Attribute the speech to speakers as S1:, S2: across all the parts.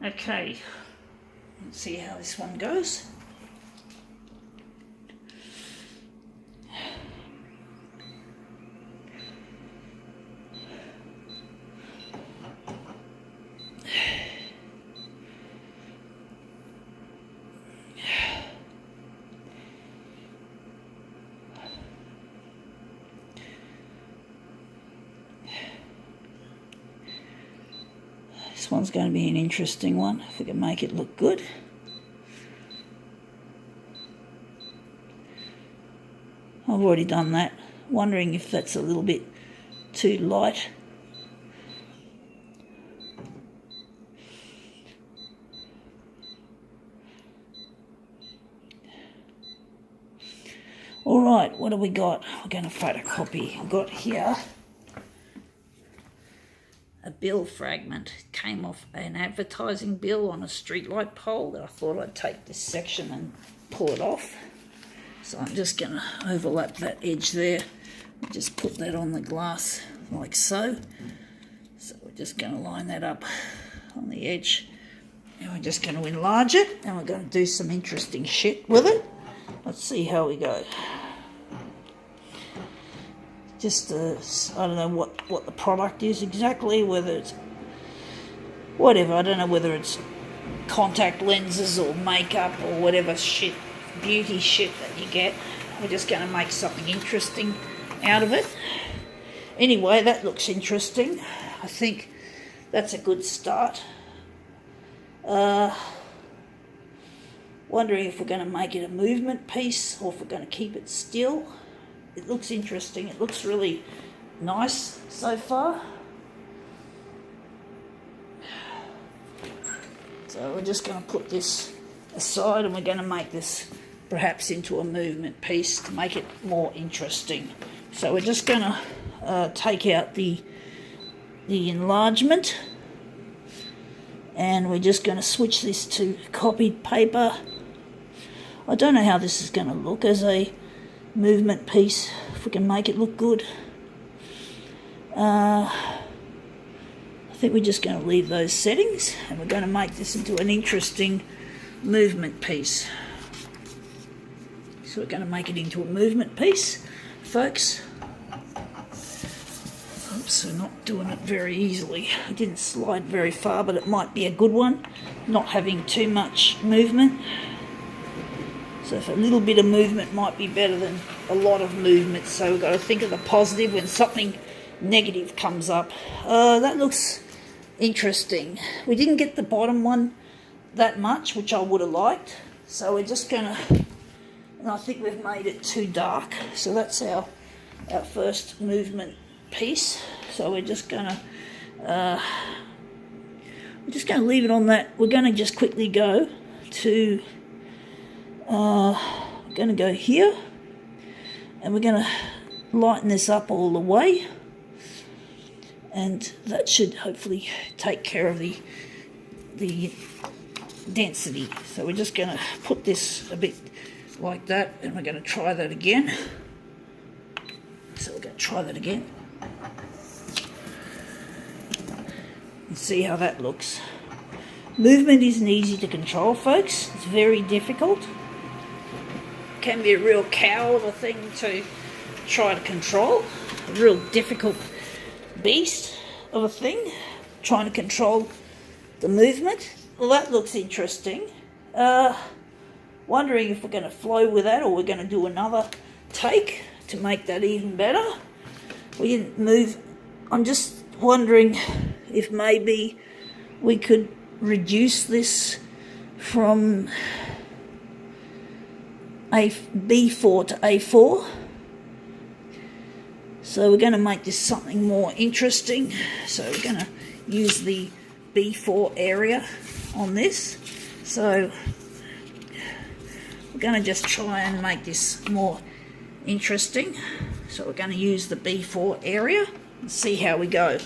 S1: Okay, let's see how this one goes. This one's going to be an interesting one, if we can make it look good. I've already done that. Wondering if that's a little bit too light. Alright, what have we got? We're going to photocopy. I've got here a bill fragment. It came off an advertising bill on a streetlight pole that I thought I'd take this section and pull it off. So I'm just going to overlap that edge there. Just put that on the glass like so. So we're just going to line that up on the edge. And we're just going to enlarge it, and we're going to do some interesting shit with it. Let's see how we go. Just, I don't know what the product is exactly, whether it's whatever. I don't know whether it's contact lenses or makeup or whatever shit, beauty shit that you get. We're just going to make something interesting out of it. Anyway, that looks interesting. I think that's a good start. Wondering if we're going to make it a movement piece or if we're going to keep it still. It looks interesting. It looks really nice so far. So we're just going to put this aside, and we're going to make this perhaps into a movement piece to make it more interesting. So we're just going to take out the enlargement, and we're just going to switch this to copied paper. I don't know how this is going to look as a movement piece, if we can make it look good. I think we're just going to leave those settings, and we're going to make this into an interesting movement piece. So we're going to make it into a movement piece, folks. Oops, we're not doing it very easily. It didn't slide very far, but it might be a good one, not having too much movement. So if a little bit of movement might be better than a lot of movement. So we've got to think of the positive when something negative comes up. That looks interesting. We didn't get the bottom one that much, which I would have liked. So we're just going to, and I think we've made it too dark. So that's our first movement piece. So we're just going to, leave it on that. We're going to just quickly go to, we're going to go here, and we're going to lighten this up all the way, and that should hopefully take care of the density. So we're just going to put this a bit like that, and we're going to try that again. So we're going to try that again and see how that looks. Movement isn't easy to control, folks. It's very difficult. Can be a real cow of a thing to try to control. A real difficult beast of a thing, trying to control the movement. Well, that looks interesting. Wondering if we're going to flow with that, or we're going to do another take to make that even better. We didn't move. I'm just wondering if maybe we could reduce this from B4 to A4. So we're going to make this something more interesting. So we're going to use the B4 area on this. So we're going to just try and make this more interesting. So we're going to use the B4 area and see how we go.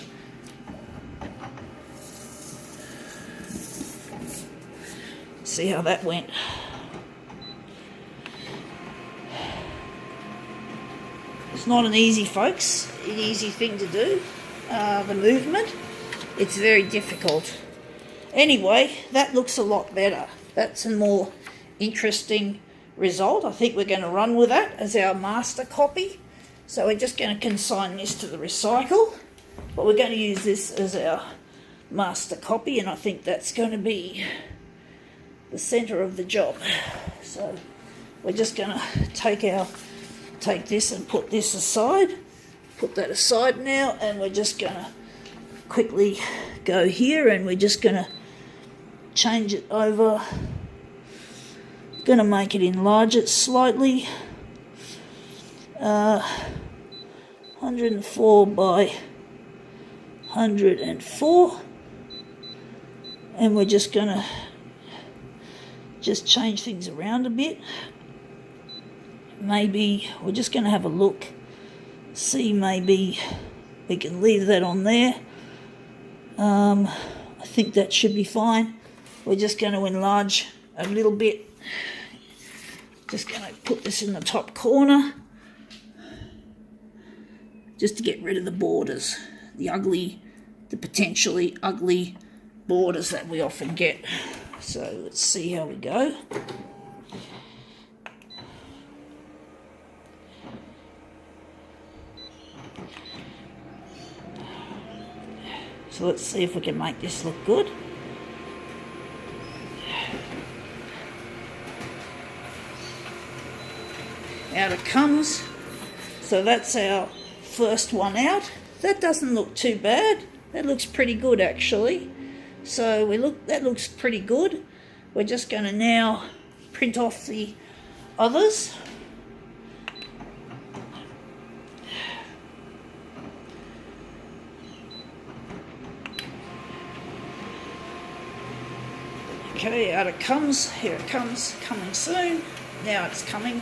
S1: See how that went. It's not an easy thing to do, the movement. It's very difficult. Anyway, that looks a lot better. That's a more interesting result. I think we're going to run with that as our master copy. So we're just going to consign this to the recycle, but we're going to use this as our master copy, and I think that's going to be the centre of the job. So we're just going to take this and put this aside, put that aside now, and we're just going to quickly go here, and we're just going to change it over. Going to make it enlarge it slightly. 104 by 104, and we're just going to change things around a bit. Maybe we're just going to have a look, see, maybe we can leave that on there. I think that should be fine. We're just going to enlarge a little bit. Just going to put this in the top corner, just to get rid of the borders, the potentially ugly borders that we often get. So let's see how we go. So let's see if we can make this look good. Out it comes. So that's our first one out. That doesn't look too bad. That looks pretty good, actually. So that looks pretty good. We're just going to now print off the others. Okay, out it comes. Here it comes, coming soon. Now it's coming.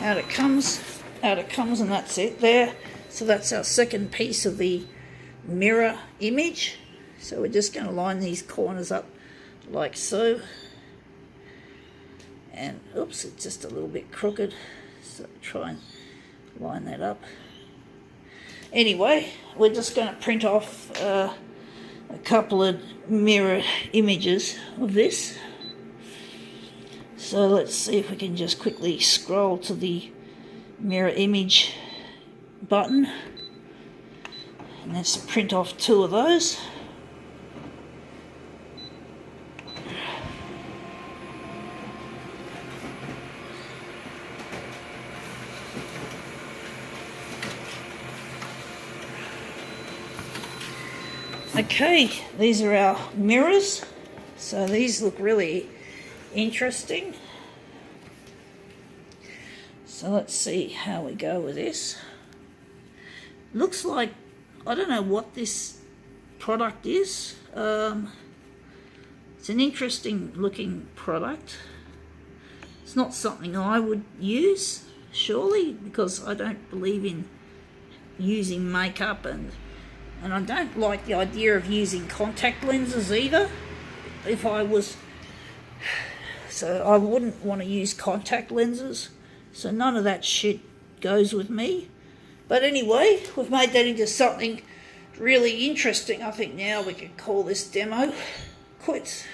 S1: Out it comes, and that's it there. So that's our second piece of the mirror image. So we're just going to line these corners up like so. And oops, it's just a little bit crooked. So try and line that up. Anyway, we're just going to print off a couple of mirror images of this. So let's see if we can just quickly scroll to the mirror image button, and let's print off two of those. Okay, these are our mirrors. So these look really interesting. So let's see how we go with this. Looks like, I don't know what this product is. It's an interesting looking product. It's not something I would use, surely, because I don't believe in using makeup, and I don't like the idea of using contact lenses either. So I wouldn't want to use contact lenses. So none of that shit goes with me. But anyway, we've made that into something really interesting. I think now we can call this demo quits.